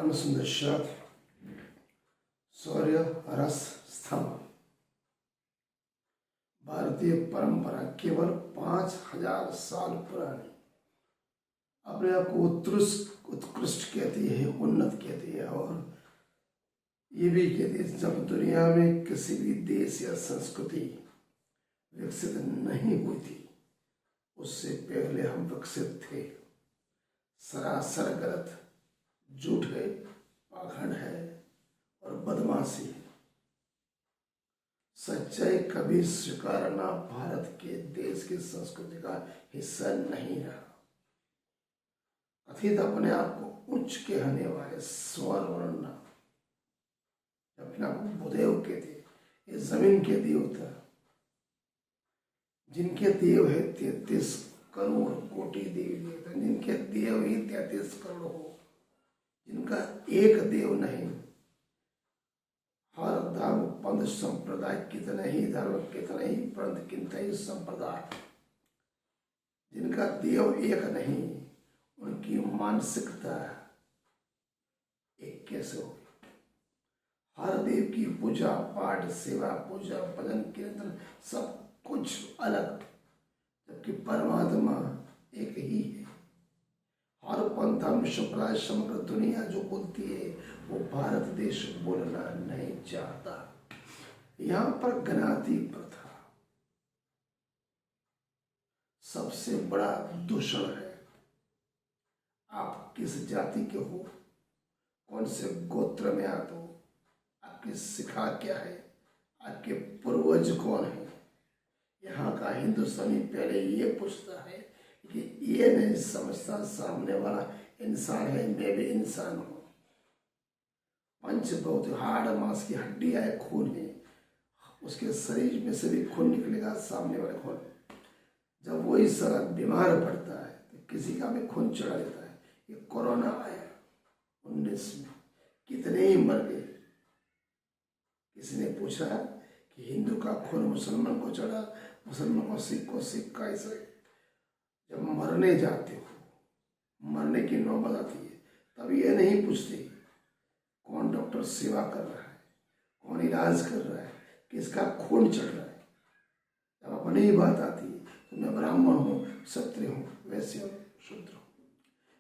अनुसंधान शौर्य रस स्तंभ। भारतीय परंपरा केवल 5000 साल पुरानी अपने आप को उत्कृष्ट कहती है, उन्नत कहती है। और ये भी कहती है जब दुनिया में किसी भी देश या संस्कृति विकसित नहीं हुई थी उससे पहले हम विकसित थे। सरासर गलत, झूठ है, पाखंड है और बदमाशी है। सच्चाई कभी स्वीकारना भारत के देश की संस्कृति का हिस्सा नहीं रहा। कथित अपने आप को उच्च कहने वाले स्वर्ण वर्ण अपने आप को बुदेव कहते, ये जमीन के देवता जिनके देव है 33 करोड़ कोटि देवी देवता, जिनके देव ही 33 करोड़ हो, जिनका एक देव नहीं। हर धर्म पंथ संप्रदाय कितने ही धर्म कितने ही पंथ कितने ही संप्रदाय, जिनका देव एक नहीं, उनकी मानसिकता एक कैसे होगी? हर देव की पूजा पाठ सेवा पूजा भजन कीर्तन सब कुछ अलग, जबकि परमात्मा एक ही है। हर पंथ धर्म संप्रदाय समग्र दुनिया जो बोलती है वो भारत देश बोलना नहीं चाहता। यहाँ पर ज्ञाति प्रथा सबसे बड़ा दूषण है। आप किस जाति के हो, कौन से गोत्र में आते हो, आपकी शिखा क्या है, आपके पूर्वज कौन है। यहाँ का हिंदुस्तानी पहले ये पूछता है कि ये नहीं समझता सामने वाला इंसान है, मैं भी इंसान हूँ। पंचभौतिक हाड़ मांस की हड्डी है, खून है, उसके शरीर में से भी खून निकलेगा सामने वाले खून। जब वही सारा बीमार पड़ता है तो किसी का भी खून चढ़ा देता है। ये कोरोना आया 19 में, कितने ही मर गए। किसी ने पूछा कि हिंदू का खून मुसलमान को चढ़ा, मुसलमान को सिख का, ऐसा। जब मरने जाते हो, मरने की नौबत आती है, तब ये नहीं पूछते कौन डॉक्टर सेवा कर रहा है, कौन इलाज कर रहा है, किसका खून चढ़ रहा है। जब अपनी ही बात आती है तो मैं ब्राह्मण हूँ, क्षत्रिय हूँ, वैश्य हूँ, शूद्र हूँ।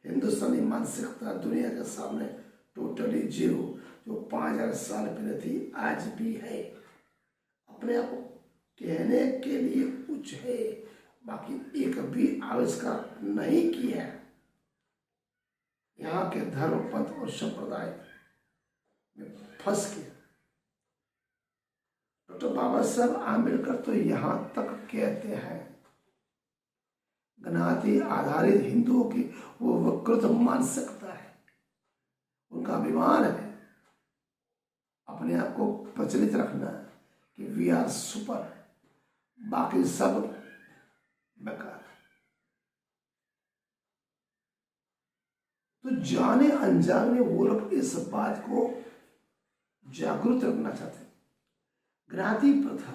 हिंदुस्तानी मानसिकता दुनिया के सामने टोटली जीरो, जो 5000 साल पहले थी आज भी है। अपने आप कहने के लिए कुछ है, बाकी एक भी आविष्कार नहीं किया। यहाँ के धर्म पंथ और संप्रदाय में फंस गया। डॉक्टर बाबा साहब आम्बेडकर तो यहाँ तक कहते हैं ज्ञाति आधारित हिंदुओं की वो विकृत मानसिकता है, उनका अभिमान है अपने आप को प्रचलित रखना कि वी आर सुपर, बाकी सब बेकार। तो जाने अनजाने वो लोग इस बात को जागरूक रखना चाहते हैं। ज्ञाति प्रथा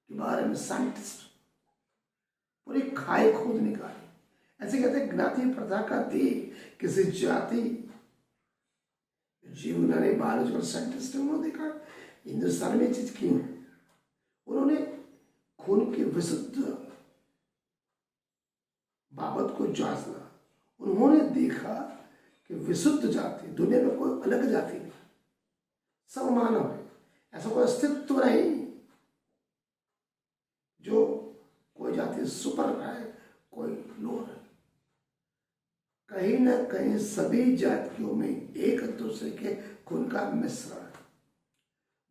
के बारे में साइंटिस्ट पूरी खाई खोद निकाली। ऐसे कहते हैं ज्ञाति प्रथा का दी किसी जाति, जीवनानी बायोलॉजिकल साइंटिस्ट उन्होंने देखा हिंदुस्तान में चीज क्यों है। उन्होंने खून की विशुद्ध बाबत को जांचना, उन्होंने देखा कि विशुद्ध जाति दुनिया में कोई अलग जाति नहीं, सब मानव है। ऐसा कोई अस्तित्व नहीं जो कोई जाति सुपर है कोई लोअर है। कहीं ना कहीं सभी जातियों में एक दूसरे के खून का मिश्रण है।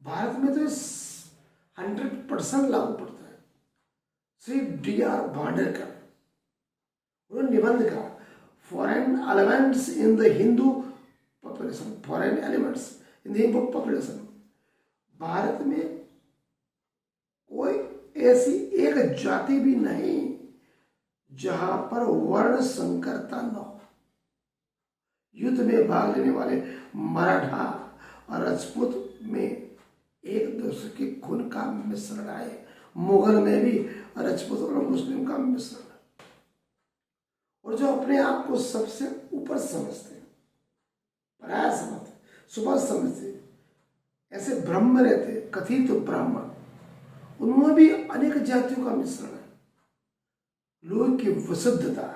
भारत में तो 100% लागू पड़ता है। श्री D.R. भांडेरकर उन्होंने निबंध का foreign elements in the Hindu population, foreign elements in the Hindu population. Bharat में कोई ऐसी एक जाति भी नहीं जहां पर वर्ण संकरता न हो। युद्ध में भाग लेने वाले मराठा और राजपूत में एक दूसरे के खून का मिश्रण है। मुगल में भी राजपूत और मुस्लिम का मिश्रण है। और जो अपने आप को सबसे ऊपर समझते हैं, पराया समझते, सुपर समझते, ऐसे ब्रह्म रहते कथित तो ब्राह्मण, उनमें भी अनेक जातियों का मिश्रण है। लोग की विशुद्धता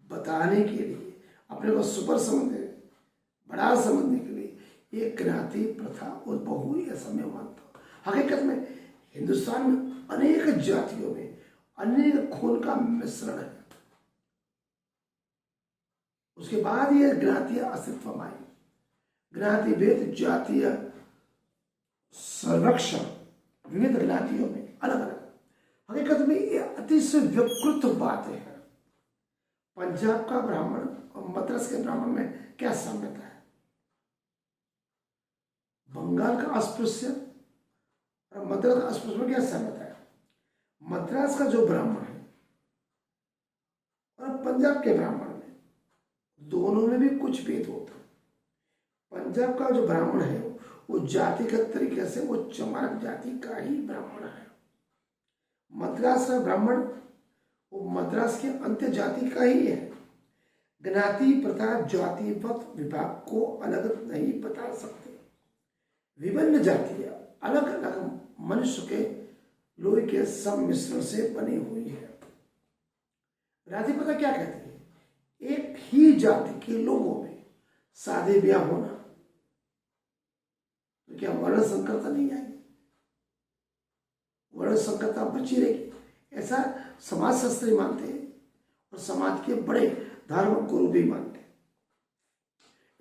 बताने के लिए, अपने को सुपर समझने, बड़ा समझने के लिए एक ज्ञाति प्रथा उद्भव हुई, ऐसा मैं मानता हूं। हकीकत में हिंदुस्तान में अनेक जातियों में अनेक खून का मिश्रण है। उसके बाद ये ज्ञातियां अस्तित्व में आई। ज्ञाति भेद, जातीय संरक्षण, विविध ज्ञातियों में अलग अलग। हकीकत में ये अतिशय विकृत बातें हैं। पंजाब का ब्राह्मण और मद्रास के ब्राह्मण में क्या साम्यता है? बंगाल का अस्पृश्य और मद्रास का अस्पृश्य में क्या साम्यता है? मद्रास का जो ब्राह्मण है और पंजाब के ब्राह्मण में, दोनों में भी कुछ भेद होता है। पंजाब का जो ब्राह्मण है वो जातिगत तरीके से वो चमार जाति का ही ब्राह्मण है। मद्रास का ब्राह्मण वो मद्रास के अंत्य जाति का ही है। ज्ञाति प्रथा जातिवत विभाग को अलग नहीं बता सकते। विभिन्न जातियां अलग अलग मनुष्य के लोहे के सम्मिश्रण से बनी हुई है। ज्ञाति प्रथा क्या कहती है? एक ही जाति के लोगों में शादी ब्याह होना, तो क्या वर्ण संकरता नहीं आएगी? वर्ण संकरता बची रहेगी, ऐसा समाज शास्त्री मानते हैं और समाज के बड़े धर्म गुरु भी मानते हैं।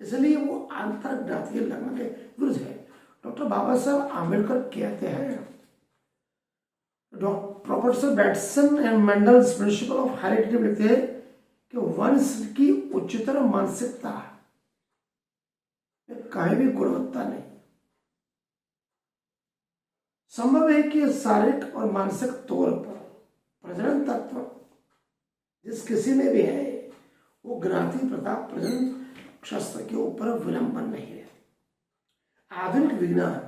इसलिए वो आंतर ज्ञातीय लगन के विरुद्ध है। डॉक्टर बाबा साहब आम्बेडकर कहते हैं, professor Bateson and Mendel's principle of heredity लिखते हैं कि वंश की उच्चतर मानसिकता में कहीं भी गुणवत्ता नहीं। संभव है कि शारीरिक और मानसिक तौर पर प्रजनन तत्व जिस किसी में भी है, वो ज्ञाति प्रथा प्रजनन शास्त्र के ऊपर विलंबन नहीं रहती। आधुनिक विज्ञान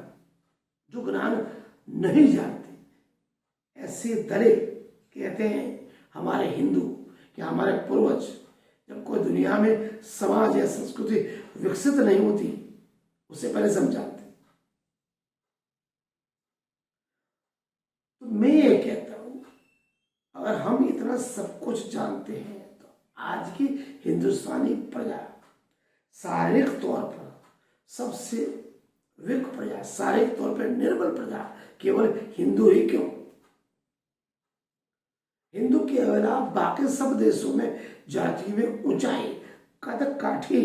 जो ज्ञान नहीं जानते, ऐसे दरे कहते हैं हमारे हिंदू कि हमारे पूर्वज जब कोई दुनिया में समाज या संस्कृति विकसित नहीं होती, उससे पहले समझाते। तो मैं ये कहता हूं, अगर हम इतना सब कुछ जानते हैं तो आज की हिंदुस्तानी प्रजा शारीरिक तौर पर सबसे विक प्रजा, शारीरिक तौर पर निर्बल प्रजा केवल हिंदू ही क्यों? हिंदू के अलावा बाकी सब देशों में जाति में ऊंचाई, कद काठी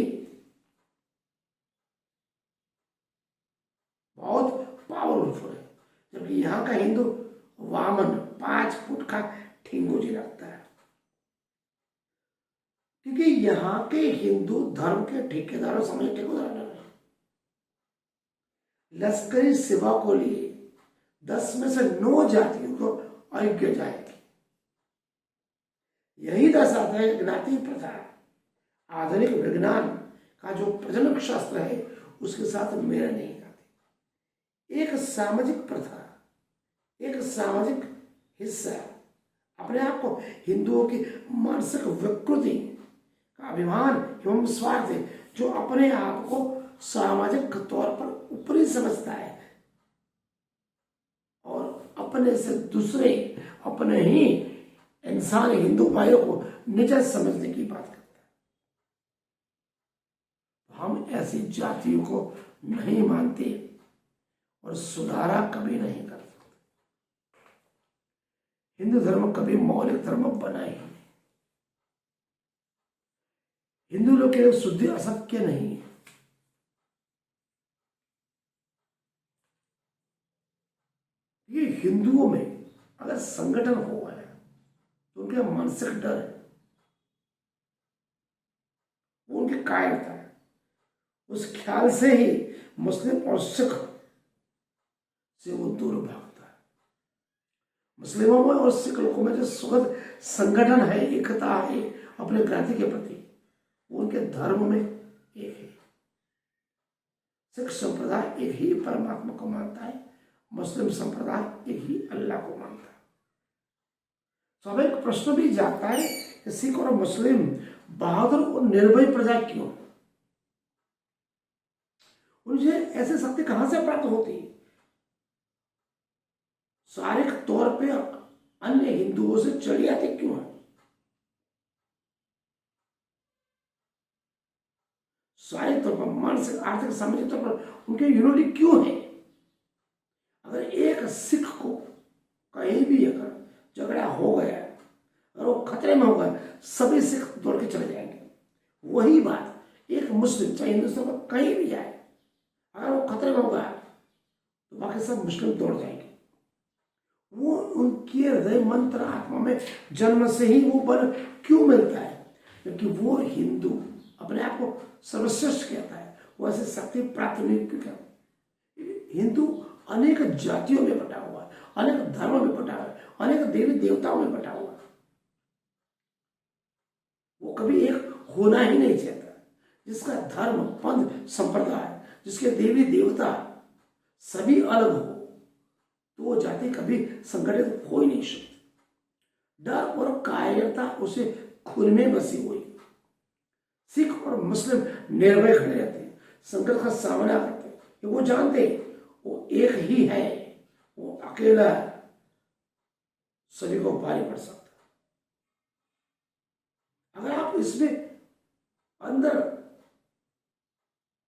बहुत पावरफुल है, जबकि यहाँ का हिंदू वामन 5 फुट का ठिंगुजी लगता है। क्योंकि यहाँ के हिंदू धर्म के ठेकेदारों समझ ठेकेदार नहीं। लश्करी सेवा को लिए 10 में से 9 जातियों को अयोग्य जाएगी। यही दर्शाता है ज्ञाति प्रथा आधुनिक विज्ञान का जो प्रजनन शास्त्र है उसके साथ मेल नहीं खाती। एक सामाजिक प्रथा, एक सामाजिक हिस्सा अपने आप को हिंदुओं की मानसिक विकृति का अभिमान एवं स्वार्थ है, जो अपने आप को सामाजिक तौर पर ऊपरी समझता है और अपने से दूसरे, अपने ही इंसान हिंदू भाइयों को नीचा समझने की बात करता है। हम ऐसी जातियों को नहीं मानते और सुधारा कभी नहीं कर सकते। हिंदू धर्म कभी मौलिक धर्म बना ही नहीं। हिंदू लोग के शुद्धि असत्य नहीं है। ये हिंदुओं में अगर संगठन हुआ है तो उनके मानसिक डर है, वो उनकी कायरता है। उस ख्याल से ही मुस्लिम और सिख से वो दूर भागता है। मुस्लिमों में और सिख लोगों में जो सुखद संगठन है, एकता है अपने ज्ञाति के प्रति, उनके धर्म में एक है। सिख संप्रदाय एक ही परमात्मा को मानता है, मुस्लिम संप्रदाय एक ही अल्लाह को मानता है। स्वाभाविक प्रश्न भी जाता है कि सिख और मुस्लिम बहादुर और निर्भय प्रजा क्यों? उनसे ऐसी शक्ति कहां से प्राप्त होती है? शारीरिक तौर पे अन्य हिंदुओं से चढ़ी आते क्यों है? शारीरिक तौर पर, मानसिक, आर्थिक, सामाजिक तौर पर उनके यूनिटी क्यों है? अगर एक सिख को कहीं भी अगर झगड़ा हो गया और वो खतरे में होगा, सभी सिख दौड़ के चले जाएंगे। वही बात एक मुस्लिम चाहे हिंदुस्तान में कहीं भी जाए, अगर वो खतरे में होगा तो बाकी सब मुस्लिम दौड़ जाएंगे। वो उनके हृदय मंत्र आत्मा में जन्म से ही वो बल क्यों मिलता है? क्योंकि वो हिंदू अपने आप को सर्वश्रेष्ठ कहता है, वो ऐसे शक्ति प्राप्त नहीं क्यों? हिंदू अनेक जातियों में बटा हुआ है, अनेक धर्मों में बटा हुआ है, अनेक देवी देवताओं में बटा हुआ है। वो कभी एक होना ही नहीं चाहता। जिसका धर्म, पंथ, संप्रदाय, जिसके देवी देवता सभी अलग हो, तो वो जाति कभी संगठित हो ही नहीं सकती। डर और कायरता उसे खून में बसी हुई। सिख और मुस्लिम निर्भय खड़े रहते हैं, संकट का सामना करते हैं। वो जानते हैं वो एक ही है, वो अकेला सभी को भारी पड़ सकता। अगर आप इसमें अंदर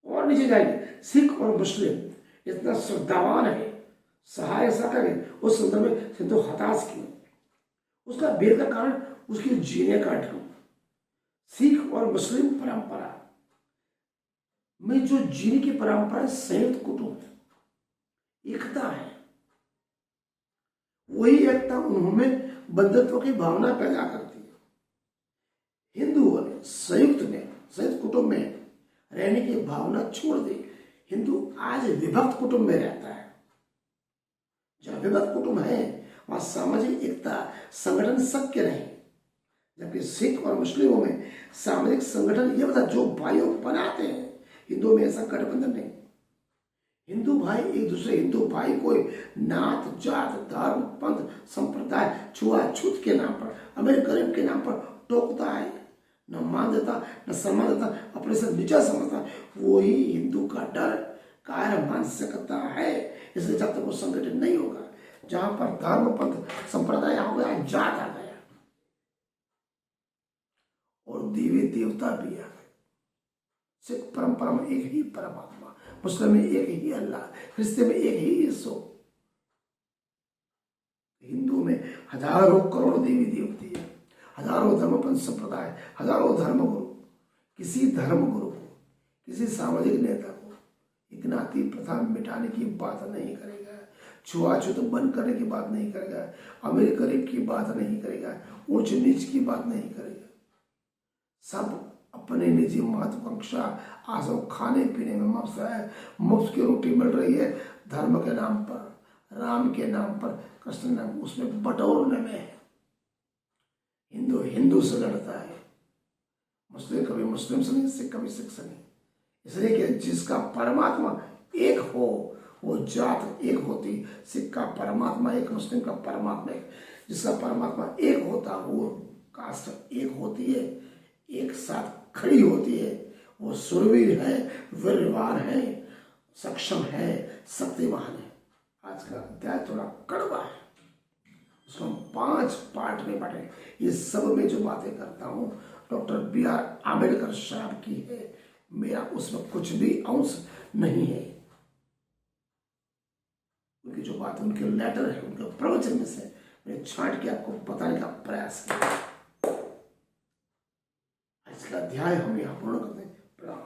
और नीचे जाएंगे, सिख और मुस्लिम इतना श्रद्धावान है, सहाय साकर है, उस संदर्भ में हिंदू हताश क्यों? उसका भेद का कारण उसके जीने का ढंग। सिख और मुस्लिम परंपरा में जो जीने की परंपरा है, संयुक्त कुटुंब, एकता है। वही एकता उन्होंने बंधुत्व की भावना पैदा करती है। हिंदुओं ने संयुक्त कुटुंब में रहने की भावना छोड़ दी। हिंदू आज विभक्त कुटुंब में रहता है। जहां विभक्त कुटुंब है वहां सामाजिक एकता, संगठन शक्य नहीं। जबकि सिख और मुस्लिमों में सामाजिक संगठन ये बता जो भाइयों बनाते हैं, हिंदुओं में ऐसा गठबंधन नहीं। हिंदू भाई एक दूसरे हिंदू भाई को नात, जात, धर्म, पंथ, संप्रदाय, छुआछूत के नाम पर, अमीर गरीब के नाम पर टोकता है, न मान देता, न सम्मान देता, अपने से नीचा समझता। वही हिंदू का डर कायर मान सकता है। इसलिए जब तक वो संगठित नहीं होगा, जहां पर धर्म, पंथ, संप्रदाय हो गया, जात आ गया और देवी देवता भी आ गए। सिख परंपरा में एक ही परमात्मा, मुस्लिम में एक ही अल्लाह, क्रिश्चियन में एक ही यीशु, हिंदू में हजारों करोड़ देवी देवती है, हजारों धर्मपंथ संप्रदाय, हजारों धर्मगुरु। किसी धर्मगुरु को, किसी सामाजिक नेता को इकनाती प्रथा मिटाने की बात नहीं करेगा, छुआछूत बंद करने की बात नहीं करेगा, अमीर गरीब की बात नहीं करेगा, ऊंच नीच की बात नहीं करेगा। सब अपने निजी महत्वाकांक्षा, आशा, खाने पीने में मस्त है। मुफ्त की रोटी मिल रही है धर्म के नाम पर, राम के नाम पर, कृष्ण नाम, उसमें बटोरने में है। हिंदू हिंदू से लड़ता है, मुस्लिम कभी मुस्लिम से नहीं, सिख कभी सिख से नहीं। इसलिए कि जिसका परमात्मा एक हो वो जात एक होती। सिख का परमात्मा एक, मुस्लिम का परमात्मा एक। जिसका परमात्मा एक होता वो कास्ट एक होती है, एक साथ खड़ी होती है। वो सुरवीर है, वीरवान है, सक्षम है, शक्तिमान है। आज का अध्याय थोड़ा कड़वा है, उसको हम 5 पार्ट में बांटे। ये सब में जो बातें करता हूँ डॉक्टर BR आम्बेडकर साहब की है, मेरा उसमें कुछ भी अंश नहीं है। उनकी जो बात, उनके लेटर है, उनके प्रवचन में से मैं छांट के आपको बताने का प्रयास किया। इसका अध्याय हम यहाँ पूर्ण करते हैं। प्रणाम।